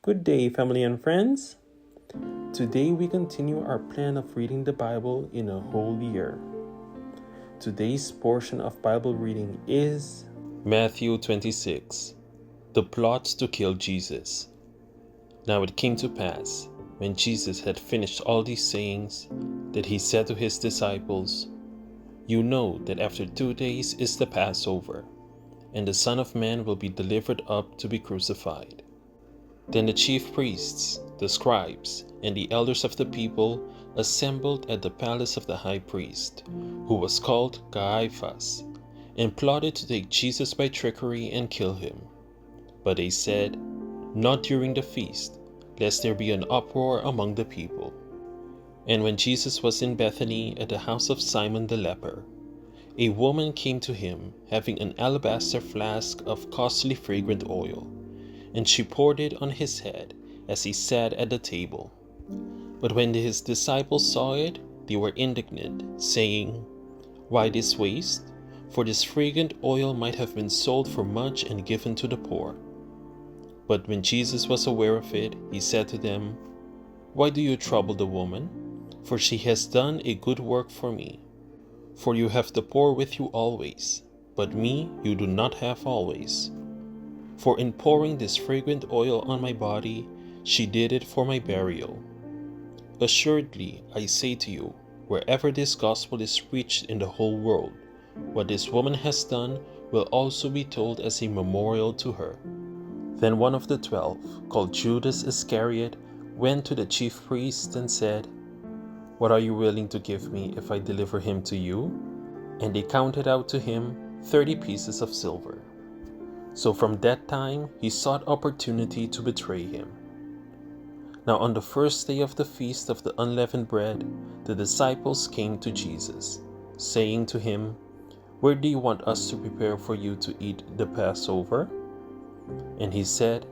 Good day, family and friends. Today we continue our plan of reading the Bible in a whole year. Today's portion of Bible reading is Matthew 26, the plot to kill Jesus. Now it came to pass, when Jesus had finished all these sayings, that he said to his disciples, "You know that after 2 days is the Passover, and the Son of Man will be delivered up to be crucified." Then the chief priests, the scribes, and the elders of the people assembled at the palace of the high priest, who was called Caiaphas, and plotted to take Jesus by trickery and kill him. But they said, "Not during the feast, lest there be an uproar among the people." And when Jesus was in Bethany at the house of Simon the leper, a woman came to him, having an alabaster flask of costly fragrant oil, and she poured it on his head as he sat at the table. But when his disciples saw it, they were indignant, saying, "Why this waste? For this fragrant oil might have been sold for much and given to the poor." But when Jesus was aware of it, he said to them, "Why do you trouble the woman? For she has done a good work for me. For you have the poor with you always, but me you do not have always. For in pouring this fragrant oil on my body, she did it for my burial. Assuredly, I say to you, wherever this gospel is preached in the whole world, what this woman has done will also be told as a memorial to her." Then one of the 12, called Judas Iscariot, went to the chief priests and said, "What are you willing to give me if I deliver him to you?" And they counted out to him 30 pieces of silver. So from that time he sought opportunity to betray him. Now on the first day of the feast of the unleavened bread, the disciples came to Jesus, saying to him, "Where do you want us to prepare for you to eat the Passover?" And he said,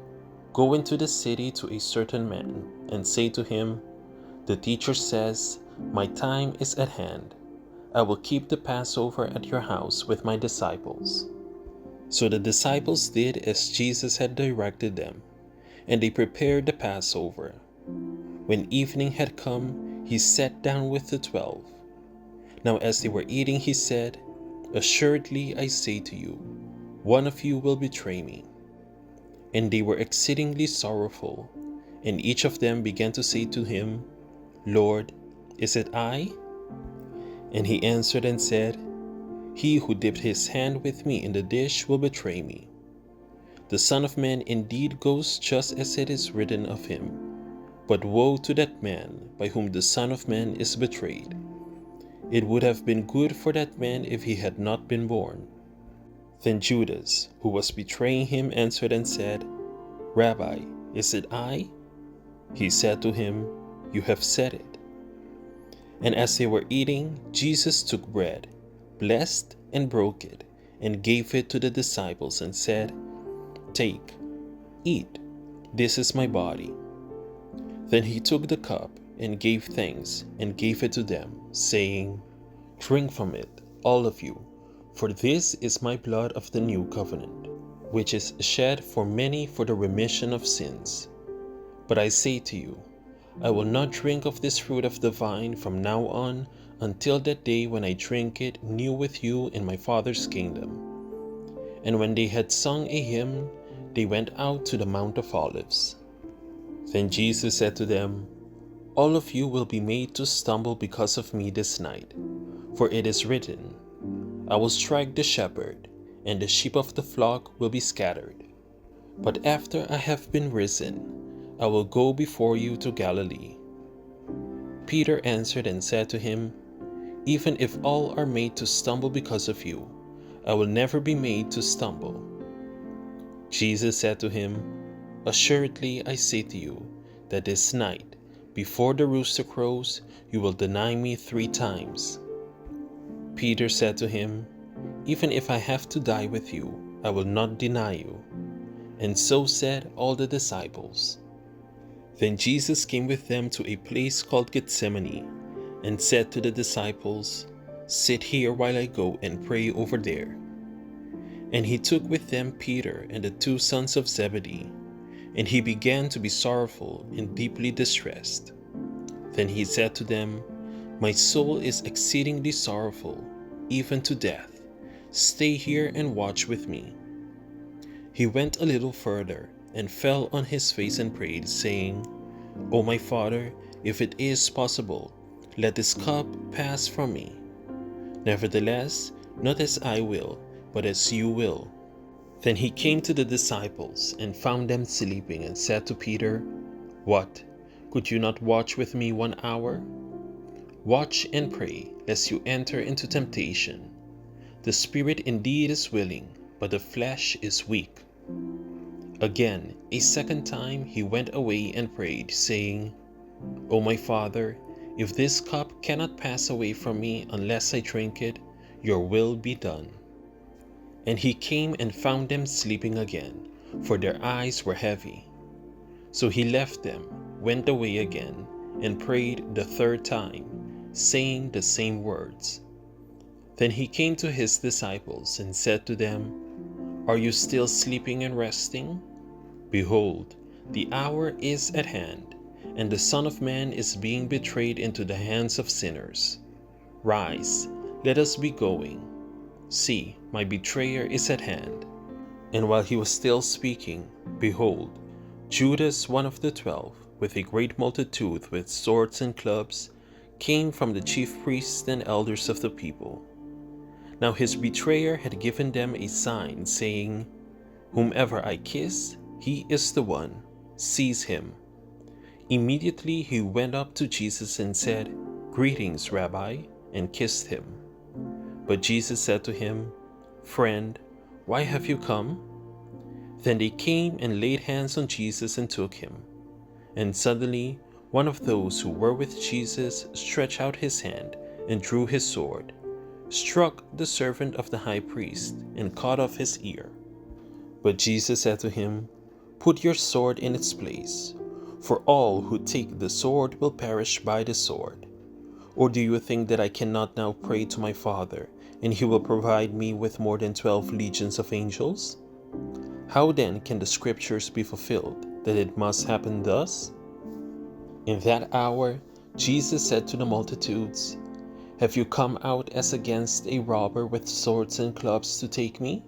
"Go into the city to a certain man, and say to him, 'The teacher says, my time is at hand. I will keep the Passover at your house with my disciples.'" So the disciples did as Jesus had directed them, and they prepared the Passover. When evening had come, he sat down with the 12. Now as they were eating, he said, "Assuredly I say to you, one of you will betray me." And they were exceedingly sorrowful, and each of them began to say to him, "Lord, is it I?" And he answered and said, "He who dipped his hand with me in the dish will betray me. The Son of Man indeed goes just as it is written of him, but woe to that man by whom the Son of Man is betrayed. It would have been good for that man if he had not been born." Then Judas, who was betraying him, answered and said, "Rabbi, is it I?" He said to him, "You have said it." And as they were eating, Jesus took bread, blessed and broke it, and gave it to the disciples and said, "Take, eat, this is my body." Then he took the cup and gave thanks and gave it to them, saying, "Drink from it, all of you, for this is my blood of the new covenant, which is shed for many for the remission of sins. But I say to you, I will not drink of this fruit of the vine from now on until that day when I drink it new with you in my Father's kingdom." And when they had sung a hymn, they went out to the Mount of Olives. Then Jesus said to them, "All of you will be made to stumble because of me this night, for it is written, I will strike the shepherd, and the sheep of the flock will be scattered. But after I have been risen, I will go before you to Galilee." Peter answered and said to him, "Even if all are made to stumble because of you, I will never be made to stumble." Jesus said to him, "Assuredly I say to you, that this night, before the rooster crows, you will deny me 3 times. Peter said to him, "Even if I have to die with you, I will not deny you." And so said all the disciples. Then Jesus came with them to a place called Gethsemane, and said to the disciples, "Sit here while I go and pray over there." And he took with them Peter and the 2 sons of Zebedee, and he began to be sorrowful and deeply distressed. Then he said to them, "My soul is exceedingly sorrowful, even to death. Stay here and watch with me." He went a little further and fell on his face and prayed, saying, "O my Father, if it is possible, let this cup pass from me. Nevertheless, not as I will, but as you will." Then he came to the disciples and found them sleeping, and said to Peter, "What? Could you not watch with me 1 hour? Watch and pray, lest you enter into temptation. The spirit indeed is willing, but the flesh is weak." Again, a second time he went away and prayed, saying, "O my Father, if this cup cannot pass away from me unless I drink it, your will be done." And he came and found them sleeping again, for their eyes were heavy. So he left them, went away again, and prayed the third time, saying the same words. Then he came to his disciples and said to them, "Are you still sleeping and resting? Behold, the hour is at hand, and the Son of Man is being betrayed into the hands of sinners. Rise, let us be going. See, my betrayer is at hand." And while he was still speaking, behold, Judas, one of the 12, with a great multitude with swords and clubs, came from the chief priests and elders of the people. Now his betrayer had given them a sign, saying, "Whomever I kiss, he is the one. Seize him." Immediately he went up to Jesus and said, "Greetings, Rabbi," and kissed him. But Jesus said to him, "Friend, why have you come?" Then they came and laid hands on Jesus and took him. And suddenly one of those who were with Jesus stretched out his hand and drew his sword, struck the servant of the high priest, and cut off his ear. But Jesus said to him, "Put your sword in its place, for all who take the sword will perish by the sword. Or do you think that I cannot now pray to my Father, and he will provide me with more than 12 legions of angels? How then can the scriptures be fulfilled, that it must happen thus?" In that hour, Jesus said to the multitudes, "Have you come out as against a robber with swords and clubs to take me?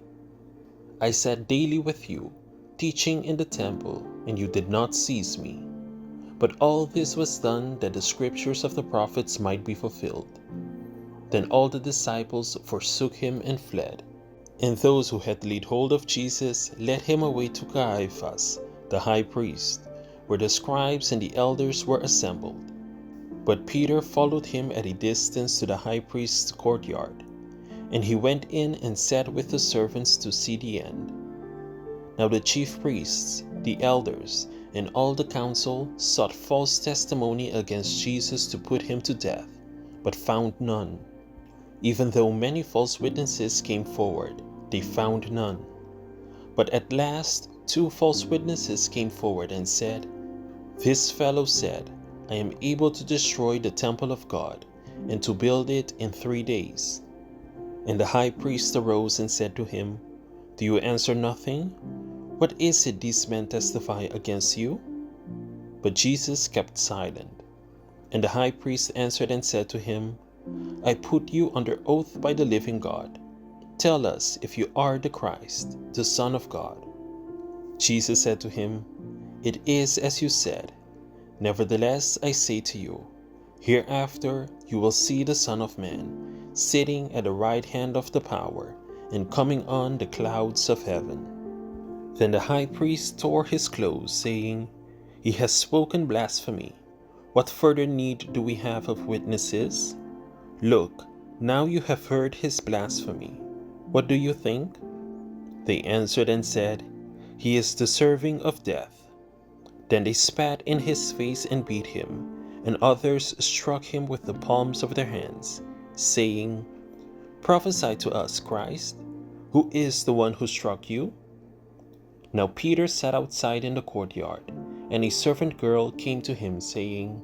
I sat daily with you, teaching in the temple, and you did not seize me. But all this was done that the scriptures of the prophets might be fulfilled." Then all the disciples forsook him and fled. And those who had laid hold of Jesus led him away to Caiaphas, the high priest, where the scribes and the elders were assembled. But Peter followed him at a distance to the high priest's courtyard, and he went in and sat with the servants to see the end. Now the chief priests, the elders, and all the council sought false testimony against Jesus to put him to death, but found none. Even though many false witnesses came forward, they found none. But at last 2 false witnesses came forward and said, "This fellow said, I am able to destroy the temple of God and to build it in 3 days." And the high priest arose and said to him, "Do you answer nothing? What is it these men testify against you?" But Jesus kept silent. And the high priest answered and said to him, "I put you under oath by the living God. Tell us if you are the Christ, the Son of God." Jesus said to him, "It is as you said. Nevertheless, I say to you, hereafter you will see the Son of Man sitting at the right hand of the power and coming on the clouds of heaven." Then the high priest tore his clothes, saying, "He has spoken blasphemy. What further need do we have of witnesses? Look, now you have heard his blasphemy. What do you think?" They answered and said, "He is deserving of death." Then they spat in his face and beat him, and others struck him with the palms of their hands, saying, "Prophesy to us, Christ. Who is the one who struck you?" Now Peter sat outside in the courtyard, and a servant girl came to him, saying,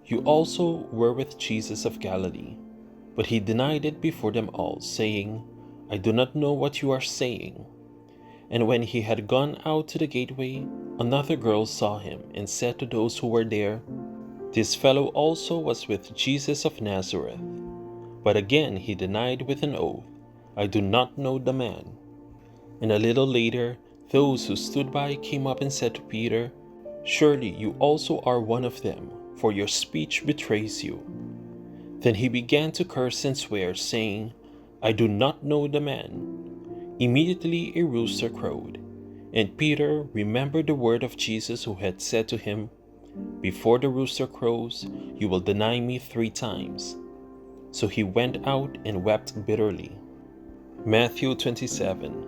"You also were with Jesus of Galilee." But he denied it before them all, saying, "I do not know what you are saying." And when he had gone out to the gateway, another girl saw him and said to those who were there, "This fellow also was with Jesus of Nazareth." But again he denied with an oath, "I do not know the man." And a little later, those who stood by came up and said to Peter, "Surely you also are one of them, for your speech betrays you." Then he began to curse and swear, saying, "I do not know the man." Immediately a rooster crowed, and Peter remembered the word of Jesus who had said to him, "Before the rooster crows, you will deny me 3 times." So he went out and wept bitterly. Matthew 27.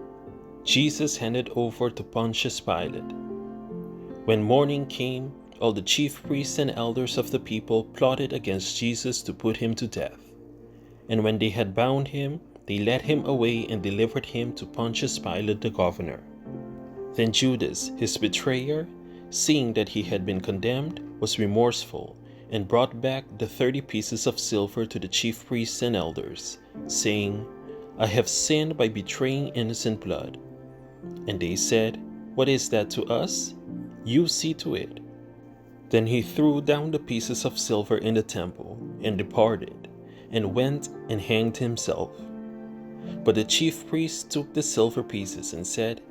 Jesus handed over to Pontius Pilate. When morning came, all the chief priests and elders of the people plotted against Jesus to put him to death. And when they had bound him, they led him away and delivered him to Pontius Pilate the governor. Then Judas, his betrayer, seeing that he had been condemned, was remorseful, and brought back the 30 pieces of silver to the chief priests and elders, saying, "I have sinned by betraying innocent blood." And they said, "What is that to us? You see to it." Then he threw down the pieces of silver in the temple, and departed, and went and hanged himself. But the chief priests took the silver pieces and said,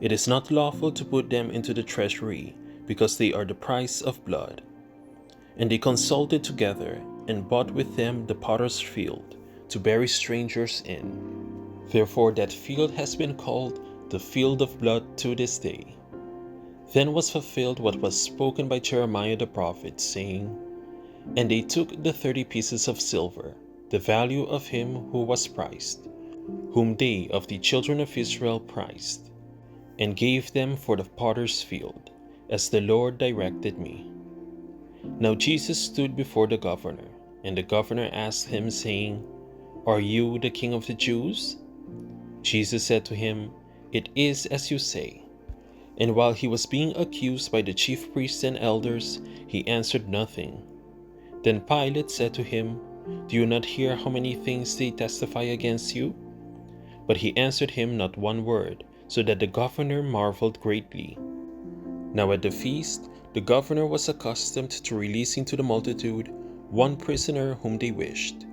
"It is not lawful to put them into the treasury, because they are the price of blood." And they consulted together, and bought with them the potter's field, to bury strangers in. Therefore that field has been called the field of blood to this day. Then was fulfilled what was spoken by Jeremiah the prophet, saying, "And they took the 30 pieces of silver, the value of him who was priced, whom they of the children of Israel priced, and gave them for the potter's field, as the Lord directed me." Now Jesus stood before the governor, and the governor asked him, saying, "Are you the king of the Jews?" Jesus said to him, "It is as you say." And while he was being accused by the chief priests and elders, he answered nothing. Then Pilate said to him, "Do you not hear how many things they testify against you?" But he answered him not one word, so that the governor marveled greatly. Now at the feast, the governor was accustomed to releasing to the multitude one prisoner whom they wished.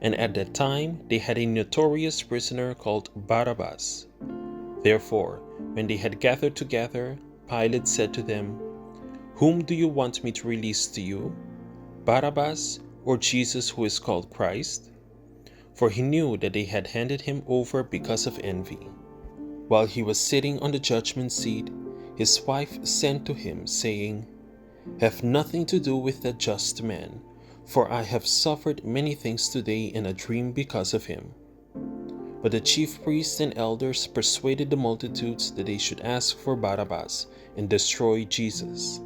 And at that time they had a notorious prisoner called Barabbas. Therefore, when they had gathered together, Pilate said to them, "Whom do you want me to release to you, Barabbas or Jesus who is called Christ?" For he knew that they had handed him over because of envy. While he was sitting on the judgment seat, his wife sent to him, saying, "Have nothing to do with that just man, for I have suffered many things today in a dream because of him." But the chief priests and elders persuaded the multitudes that they should ask for Barabbas and destroy Jesus.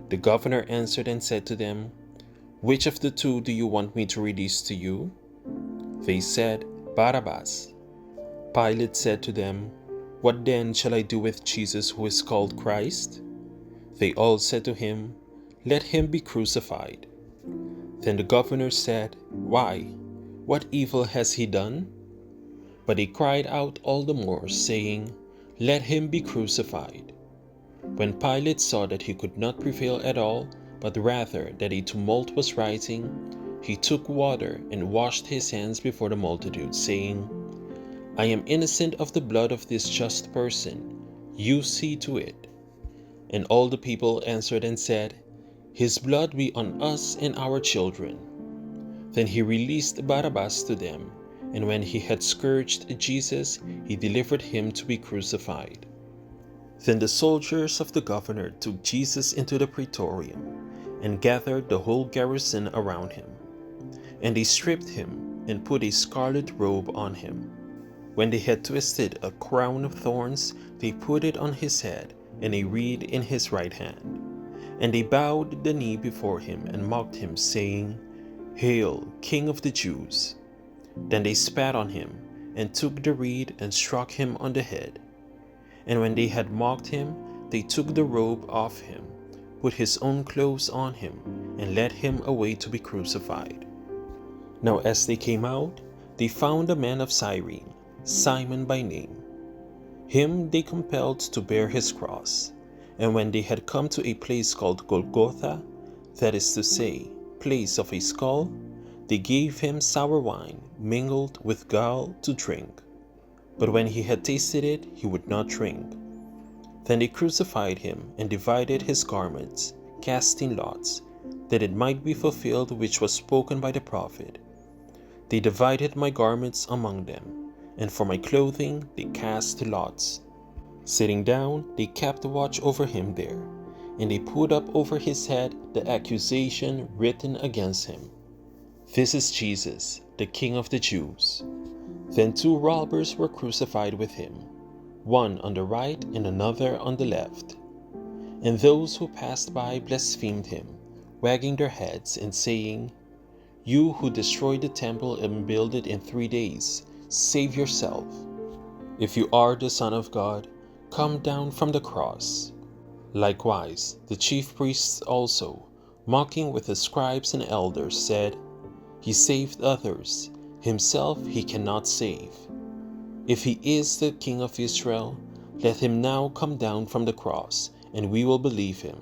The governor answered and said to them, "Which of the two do you want me to release to you?" They said, "Barabbas." Pilate said to them, "What then shall I do with Jesus who is called Christ?" They all said to him, "Let him be crucified." Then the governor said, "Why? What evil has he done?" But he cried out all the more, saying, "Let him be crucified." When Pilate saw that he could not prevail at all, but rather that a tumult was rising, he took water and washed his hands before the multitude, saying, "I am innocent of the blood of this just person. You see to it." And all the people answered and said, "His blood be on us and our children." Then he released Barabbas to them, and when he had scourged Jesus, he delivered him to be crucified. Then the soldiers of the governor took Jesus into the praetorium, and gathered the whole garrison around him. And they stripped him, and put a scarlet robe on him. When they had twisted a crown of thorns, they put it on his head, and a reed in his right hand. And they bowed the knee before him, and mocked him, saying, "Hail, King of the Jews!" Then they spat on him, and took the reed, and struck him on the head. And when they had mocked him, they took the robe off him, put his own clothes on him, and led him away to be crucified. Now as they came out, they found a man of Cyrene, Simon by name. Him they compelled to bear his cross, And when they had come to a place called Golgotha, that is to say, place of a skull, they gave him sour wine mingled with gall to drink. But when he had tasted it, he would not drink. Then they crucified him and divided his garments, casting lots, that it might be fulfilled which was spoken by the prophet. They divided my garments among them, and for my clothing they cast lots. Sitting down, they kept watch over him there, and they put up over his head the accusation written against him: "This is Jesus, the King of the Jews." Then 2 robbers were crucified with him, one on the right and another on the left. And those who passed by blasphemed him, wagging their heads and saying, "You who destroyed the temple and build it in 3 days, save yourself. If you are the Son of God, come down from the cross." Likewise, the chief priests also, mocking with the scribes and elders, said, "He saved others, himself he cannot save. If he is the King of Israel, let him now come down from the cross, and we will believe him.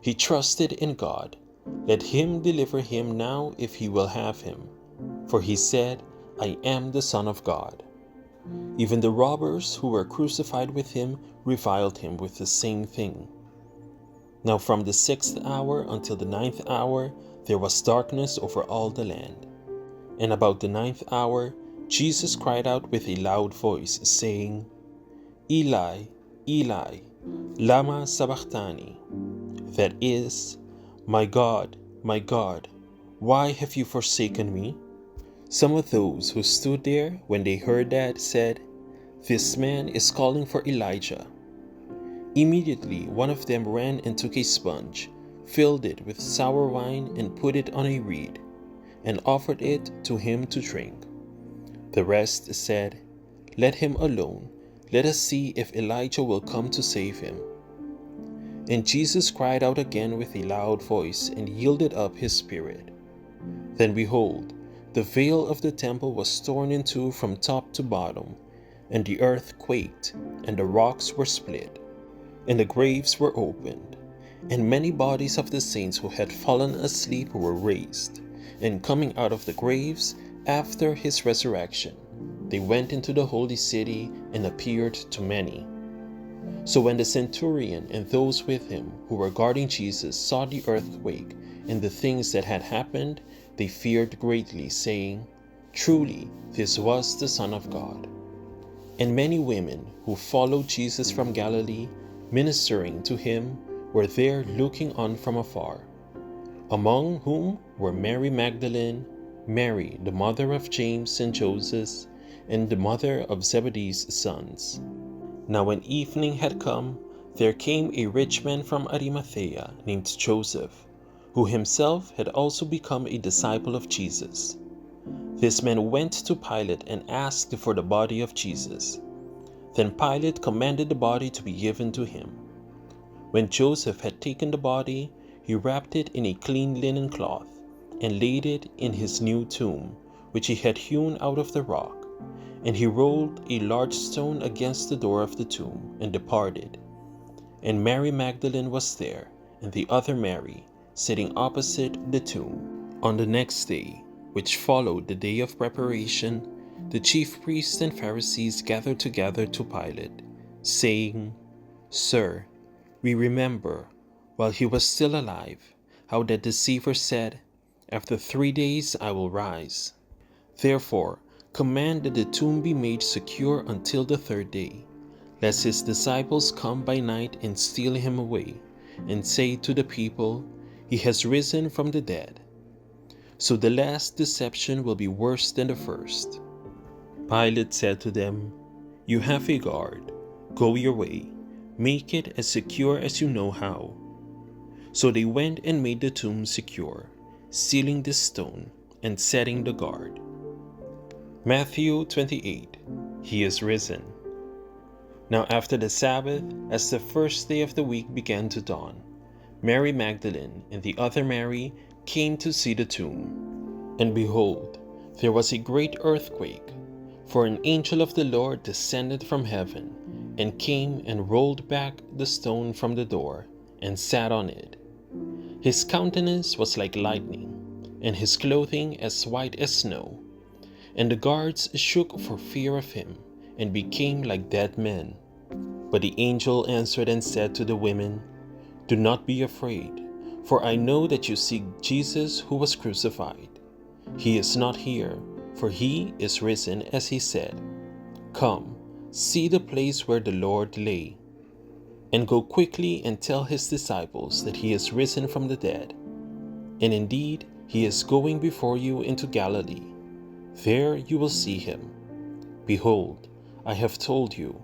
He trusted in God. Let him deliver him now if he will have him. For he said, 'I am the Son of God.'" Even the robbers who were crucified with him reviled him with the same thing. Now from the 6th hour until the 9th hour there was darkness over all the land. And about the 9th hour Jesus cried out with a loud voice, saying, "Eli, Eli, lama sabachthani?" That is, my God, why have you forsaken me?" Some of those who stood there when they heard that said, "This man is calling for Elijah." Immediately one of them ran and took a sponge, filled it with sour wine, and put it on a reed, and offered it to him to drink. The rest said, "Let him alone. Let us see if Elijah will come to save him." And Jesus cried out again with a loud voice and yielded up his spirit. Then behold, the veil of the temple was torn in two from top to bottom, and the earth quaked, and the rocks were split, and the graves were opened, and many bodies of the saints who had fallen asleep were raised, and coming out of the graves after his resurrection, they went into the holy city and appeared to many. So when the centurion and those with him who were guarding Jesus saw the earthquake and the things that had happened, they feared greatly, saying, "Truly, this was the Son of God." And many women who followed Jesus from Galilee, ministering to him, were there looking on from afar, among whom were Mary Magdalene, Mary the mother of James and Joseph, and the mother of Zebedee's sons. Now when evening had come, there came a rich man from Arimathea named Joseph, who himself had also become a disciple of Jesus. This man went to Pilate and asked for the body of Jesus. Then Pilate commanded the body to be given to him. When Joseph had taken the body, he wrapped it in a clean linen cloth and laid it in his new tomb, which he had hewn out of the rock. And he rolled a large stone against the door of the tomb and departed. And Mary Magdalene was there, and the other Mary, sitting opposite the tomb. On the next day, which followed the day of preparation, the chief priests and Pharisees gathered together to Pilate, saying, "Sir, we remember, while he was still alive, how that deceiver said, 'After 3 days I will rise.' Therefore, command that the tomb be made secure until the 3rd day, lest his disciples come by night and steal him away, and say to the people, 'He has risen from the dead.' So the last deception will be worse than the first." Pilate said to them, "You have a guard. Go your way. Make it as secure as you know how." So they went and made the tomb secure, sealing the stone and setting the guard. Matthew 28. He is risen. Now after the Sabbath, as the first day of the week began to dawn, Mary Magdalene and the other Mary came to see the tomb. And behold, there was a great earthquake, for an angel of the Lord descended from heaven and came and rolled back the stone from the door and sat on it. His countenance was like lightning, and his clothing as white as snow. And the guards shook for fear of him, and became like dead men. But the angel answered and said to the women, "Do not be afraid, for I know that you seek Jesus who was crucified. He is not here, for he is risen as he said. Come, see the place where the Lord lay. And go quickly and tell his disciples that he is risen from the dead. And indeed, he is going before you into Galilee. There you will see him. Behold, I have told you."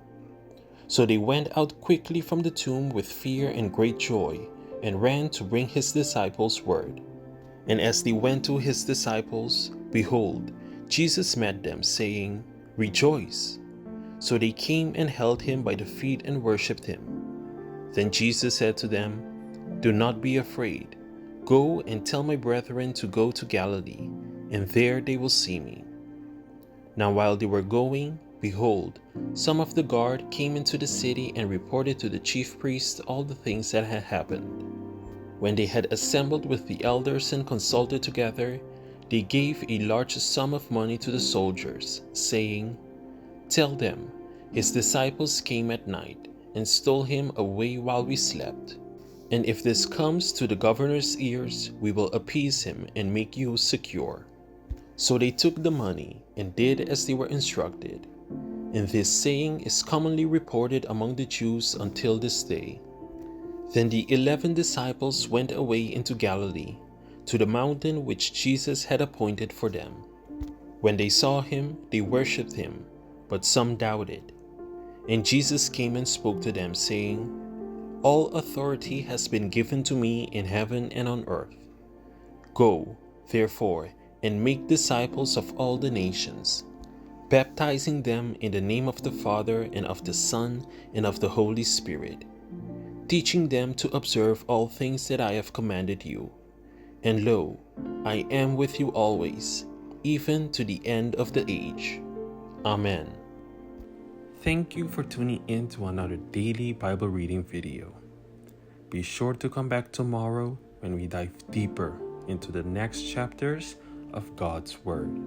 So they went out quickly from the tomb with fear and great joy, and ran to bring his disciples word. And as they went to his disciples, behold, Jesus met them, saying, "Rejoice." So they came and held him by the feet and worshipped him. Then Jesus said to them, "Do not be afraid. Go and tell my brethren to go to Galilee, and there they will see me." Now while they were going, behold, some of the guard came into the city and reported to the chief priests all the things that had happened. When they had assembled with the elders and consulted together, they gave a large sum of money to the soldiers, saying, "Tell them, his disciples came at night and stole him away while we slept. And if this comes to the governor's ears, we will appease him and make you secure." So they took the money and did as they were instructed. And this saying is commonly reported among the Jews until this day. Then the 11 disciples went away into Galilee, to the mountain which Jesus had appointed for them. When they saw him, they worshipped him, but some doubted. And Jesus came and spoke to them, saying, "All authority has been given to me in heaven and on earth. Go, therefore, and make disciples of all the nations, baptizing them in the name of the Father and of the Son and of the Holy Spirit, teaching them to observe all things that I have commanded you. And lo, I am with you always, even to the end of the age." Amen. Thank you for tuning in to another daily Bible reading video. Be sure to come back tomorrow when we dive deeper into the next chapters of God's Word.